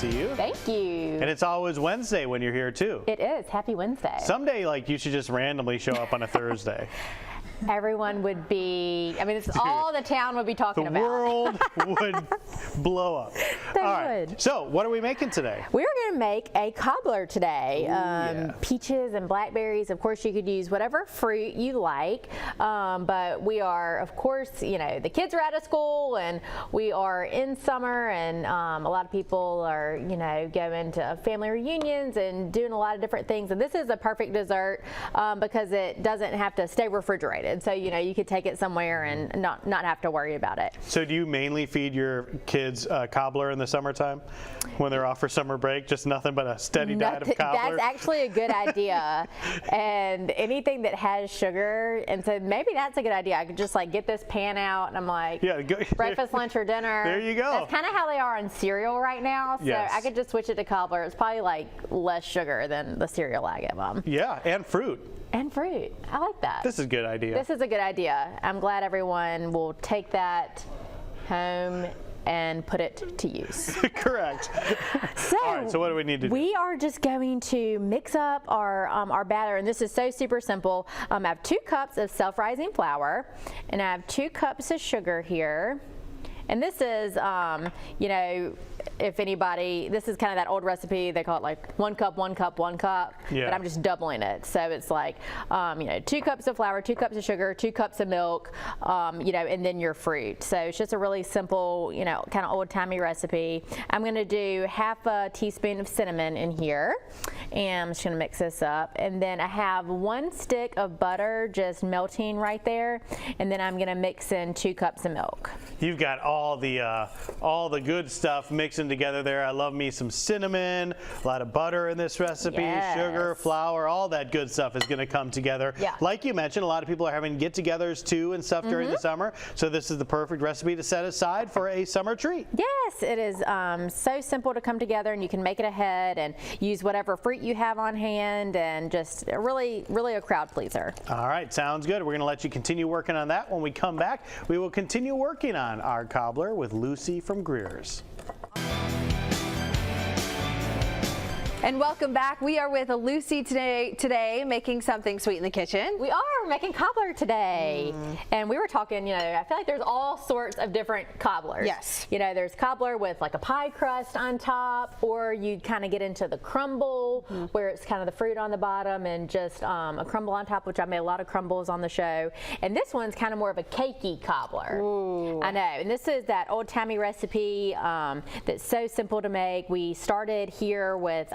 see you. Thank you. And it's always Wednesday when you're here too. It is. Happy Wednesday. Someday, like, you should just randomly show up on a Thursday. Everyone would be, I mean, it's all the town would be talking about. The world would blow up. They all right. would. So, what are we making today? We're going to make a cobbler today. Yeah. Peaches and blackberries. Of course, you could use whatever fruit you like. But we are, of course, you know, the kids are out of school and we are in summer, and a lot of people are, you know, going to family reunions and doing a lot of different things. And this is a perfect dessert because it doesn't have to stay refrigerated. So, you know, you could take it somewhere and not have to worry about it. So do you mainly feed your kids cobbler in the summertime when they're off for summer break? Just nothing but a steady diet of cobbler? That's actually a good idea. And anything that has sugar, and so maybe that's a good idea. I could just like get this pan out and I'm like, yeah, go, breakfast, lunch, or dinner. There you go. That's kind of how they are on cereal right now. So yes. I could just switch it to cobbler. It's probably like less sugar than the cereal I give them. Yeah, and fruit. And fruit. I like that. This is a good idea. This is a good idea. I'm glad everyone will take that home and put it to use. Correct. So, all right, so what do we need to do? We are just going to mix up our batter, and this is so super simple. I have 2 cups of self-rising flour, and I have 2 cups of sugar here. And this is, you know, if anybody, this is kind of that old recipe. They call it like 1 cup, 1 cup, 1 cup. Yeah. But I'm just doubling it. So it's like, you know, 2 cups of flour, 2 cups of sugar, 2 cups of milk, you know, and then your fruit. So it's just a really simple, you know, kind of old-timey recipe. I'm going to do half a teaspoon of cinnamon in here. And I'm just going to mix this up. And then I have 1 stick of butter just melting right there. And then I'm going to mix in 2 cups of milk. You've got all the good stuff mixing together there. I love me some cinnamon, a lot of butter in this recipe, yes. Sugar, flour, all that good stuff is going to come together. Yeah. Like you mentioned, a lot of people are having get-togethers too and stuff during the summer, so this is the perfect recipe to set aside for a summer treat. Yes, it is so simple to come together, and you can make it ahead and use whatever fruit you have on hand, and just really a crowd pleaser. All right, sounds good. We're going to let you continue working on that. When we come back, we will continue working on our cobbler with Lucy from Greer's. And welcome back. We are with Lucy today making something sweet in the kitchen. We are making cobbler today. And we were talking, you know, I feel like there's all sorts of different cobblers. Yes. You know, there's cobbler with like a pie crust on top, or you kind of get into the crumble where it's kind of the fruit on the bottom and just a crumble on top, which I made a lot of crumbles on the show. And this one's kind of more of a cakey cobbler. Ooh. I know. And this is that old-timey recipe that's so simple to make. We started here with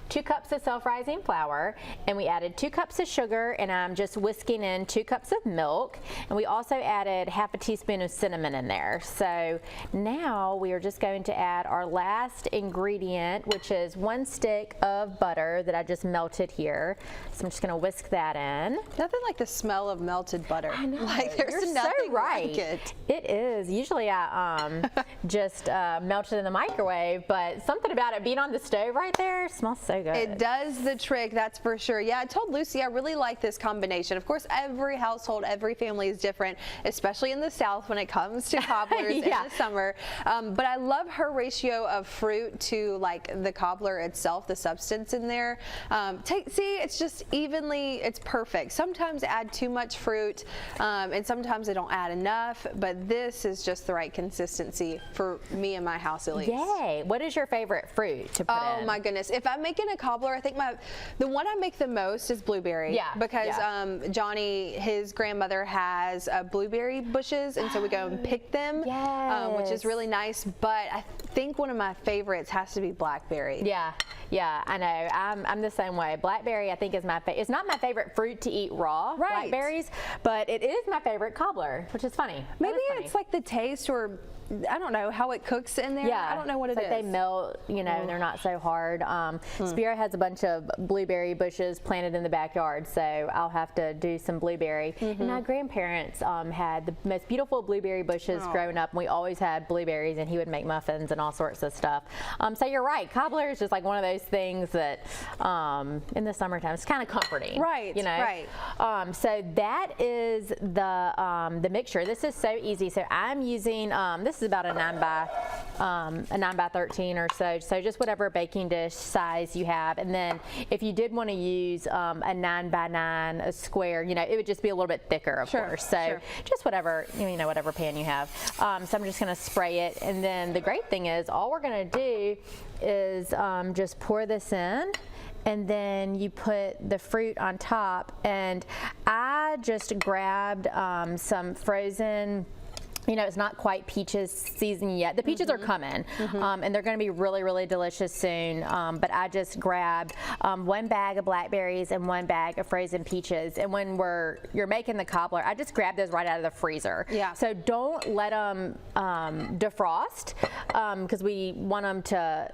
2 cups of self-rising flour, and we added 2 cups of sugar, and I'm just whisking in 2 cups of milk, and we also added half a teaspoon of cinnamon in there. So now we are just going to add our last ingredient, which is 1 stick of butter that I just melted here. So I'm just going to whisk that in. Nothing like the smell of melted butter. I know. Like there's You're nothing so right. like it. It is. Usually I just melt it in the microwave, but something about it being on the stove right there smells so good. It does the trick, that's for sure. Yeah, I told Lucy I really like this combination. Of course, every household, every family is different, especially in the South when it comes to cobblers in the summer. But I love her ratio of fruit to like the cobbler itself, the substance in there. See, it's just evenly, it's perfect. Sometimes I add too much fruit, and sometimes I don't add enough, but this is just the right consistency for me and my house at least. Yay! What is your favorite fruit to put in? Oh my goodness. If I'm making a cobbler, I think the one I make the most is blueberry. Yeah. Because Johnny, his grandmother has blueberry bushes, and so we go and pick them, which is really nice. But I think one of my favorites has to be blackberry. Yeah. Yeah, I know. I'm the same way. Blackberry, I think, is my favorite. It's not my favorite fruit to eat raw, blackberries, but it is my favorite cobbler, which is funny. Maybe it's like the taste, or I don't know how it cooks in there. Yeah, I don't know what it is. They melt, you know, and they're not so hard. Spiro has a bunch of blueberry bushes planted in the backyard, so I'll have to do some blueberry. And my grandparents had the most beautiful blueberry bushes growing up, and we always had blueberries, and he would make muffins and all sorts of stuff. So you're right, cobbler is just like one of those things that in the summertime it's kind of comforting. Right, you know. right. So that is the mixture. This is so easy. So I'm using this is about a 9 by 13 or so. So just whatever baking dish size you have. And then if you did want to use a 9 by 9, a square, you know, it would just be a little bit thicker, of course. So just whatever, you know, whatever pan you have. So I'm just going to spray it. And then the great thing is all we're going to do is just pour this in. And then you put the fruit on top, and I just grabbed some frozen, you know, it's not quite peaches season yet. The peaches are coming, and they're going to be really, really delicious soon. But I just grabbed 1 bag of blackberries and 1 bag of frozen peaches. And when you're making the cobbler, I just grabbed those right out of the freezer. Yeah. So don't let them defrost, because we want them to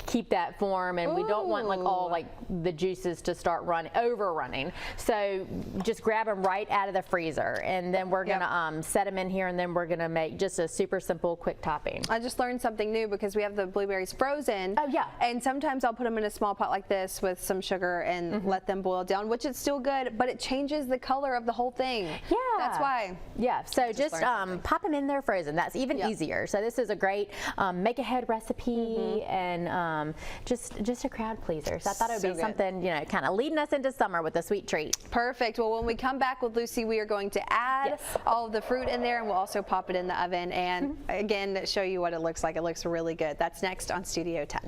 keep that form, and we don't want like all like the juices to start overrunning. So just grab them right out of the freezer, and then we're gonna set them in here, and then we're gonna make just a super simple quick topping. I just learned something new because we have the blueberries frozen. Oh yeah. And sometimes I'll put them in a small pot like this with some sugar and let them boil down, which is still good, but it changes the color of the whole thing. Yeah. That's why. Yeah. So just pop them in there frozen. That's even easier. So this is a great make ahead recipe and just a crowd pleaser. So I thought it would be something, you know, kind of leading us into summer with a sweet treat. Perfect. Well, when we come back with Lucy, we are going to add all of the fruit in there, and we'll also pop it in the oven and again show you what it looks like. It looks really good. That's next on Studio 10.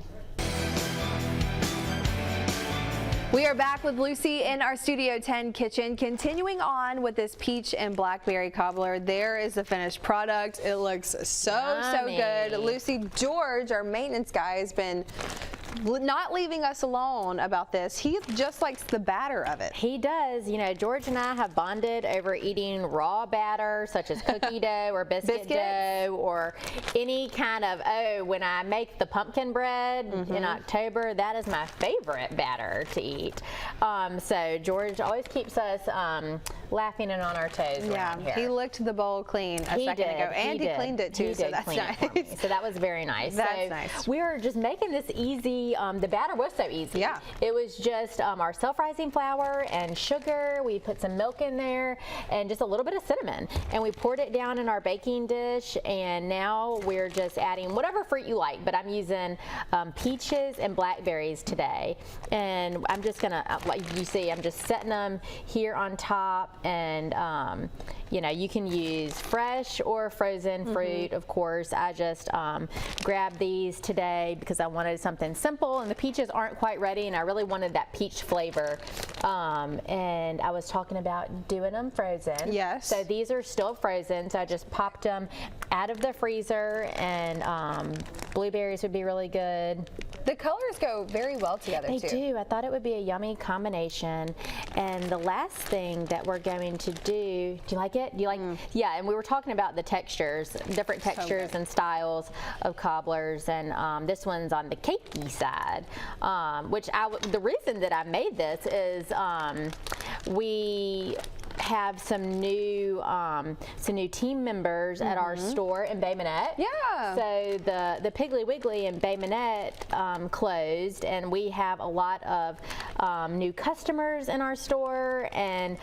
We are back with Lucy in our Studio 10 kitchen, continuing on with this peach and blackberry cobbler. There is the finished product. It looks so good. Lucy, George, our maintenance guy, has been not leaving us alone about this. He just likes the batter of it. He does. You know, George and I have bonded over eating raw batter, such as cookie dough or biscuit dough, or any kind of, when I make the pumpkin bread in October, that is my favorite batter to eat. So George always keeps us laughing and on our toes around here. He licked the bowl clean a second ago, and he cleaned it too, so that's nice. So that was very nice. That's nice. We were just making this easy. The batter was so easy. Yeah. It was just our self-rising flour and sugar. We put some milk in there and just a little bit of cinnamon. And we poured it down in our baking dish. And now we're just adding whatever fruit you like. But I'm using peaches and blackberries today. And I'm just going to, like you see, I'm just setting them here on top. And, you know, you can use fresh or frozen fruit, of course. I just grabbed these today because I wanted something simple, and the peaches aren't quite ready, and I really wanted that peach flavor. And I was talking about doing them frozen. Yes. So these are still frozen, so I just popped them out of the freezer, and blueberries would be really good. The colors go very well together too. They do. I thought it would be a yummy combination. And the last thing that we're going to do you like it? Do you like? Yeah, and we were talking about the textures, different textures and styles of cobblers, and this one's on the cakey side, which the reason that I made this is we have some new team members at our store in Bay Minette. Yeah. So the Piggly Wiggly in Bay Minette closed, and we have a lot of new customers in our store, and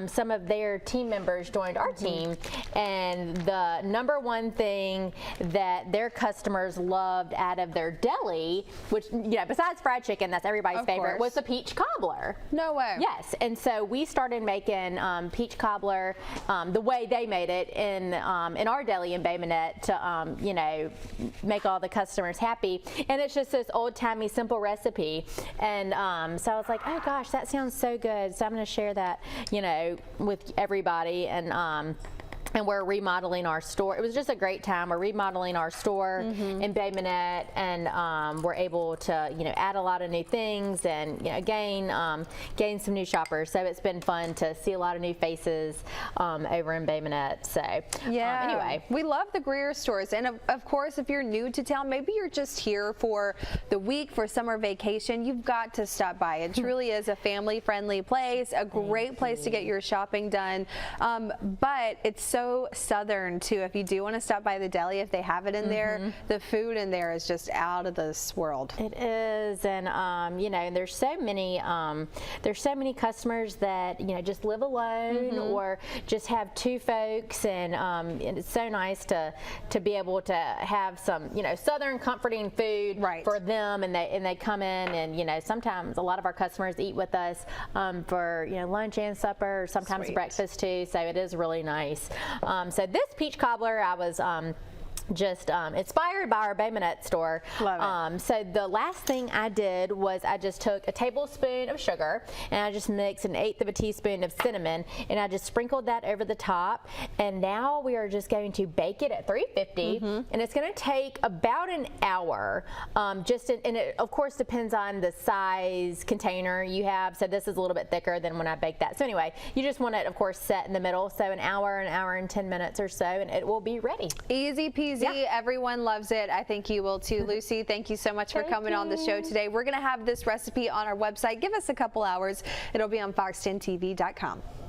some of their team members joined our team. And the number one thing that their customers loved out of their deli, which, you know, besides fried chicken, that's everybody's favorite, was the peach cobbler. No way. Yes. And so we started making peach cobbler the way they made it in our deli in Bay Minette to you know, make all the customers happy. And it's just this old-timey simple recipe. And so I was like, oh gosh, that sounds so good. So I'm going to share that, you know, with everybody. And we're remodeling our store. It was just a great time. We're remodeling our store in Bay Minette, and we're able to, you know, add a lot of new things and, you know, gain some new shoppers. So it's been fun to see a lot of new faces over in Bay Minette. So anyway, we love the Greer stores, and of course, if you're new to town, maybe you're just here for the week for summer vacation, you've got to stop by. It truly is a family-friendly place, a great place to get your shopping done. But it's so so Southern too. If you do want to stop by the deli, if they have it in there, the food in there is just out of this world. It is, and you know, there's so many customers that, you know, just live alone or just have two folks, and it's so nice to be able to have some, you know, Southern comforting food for them, and they come in, and you know, sometimes a lot of our customers eat with us for, you know, lunch and supper, sometimes breakfast too, so it is really nice. So this peach cobbler, I was just inspired by our Bay Minette store. Love it. So the last thing I did was I just took a tablespoon of sugar, and I just mixed 1/8 of a teaspoon of cinnamon, and I just sprinkled that over the top. And now we are just going to bake it at 350, and it's going to take about an hour. And it of course depends on the size container you have. So this is a little bit thicker than when I baked that. So anyway, you just want it, of course, set in the middle. So an hour and 10 minutes or so, and it will be ready. Easy peasy. Everyone loves it. I think you will too. Lucy, thank you so much for coming on the show today. We're going to have this recipe on our website. Give us a couple hours. It'll be on fox10tv.com.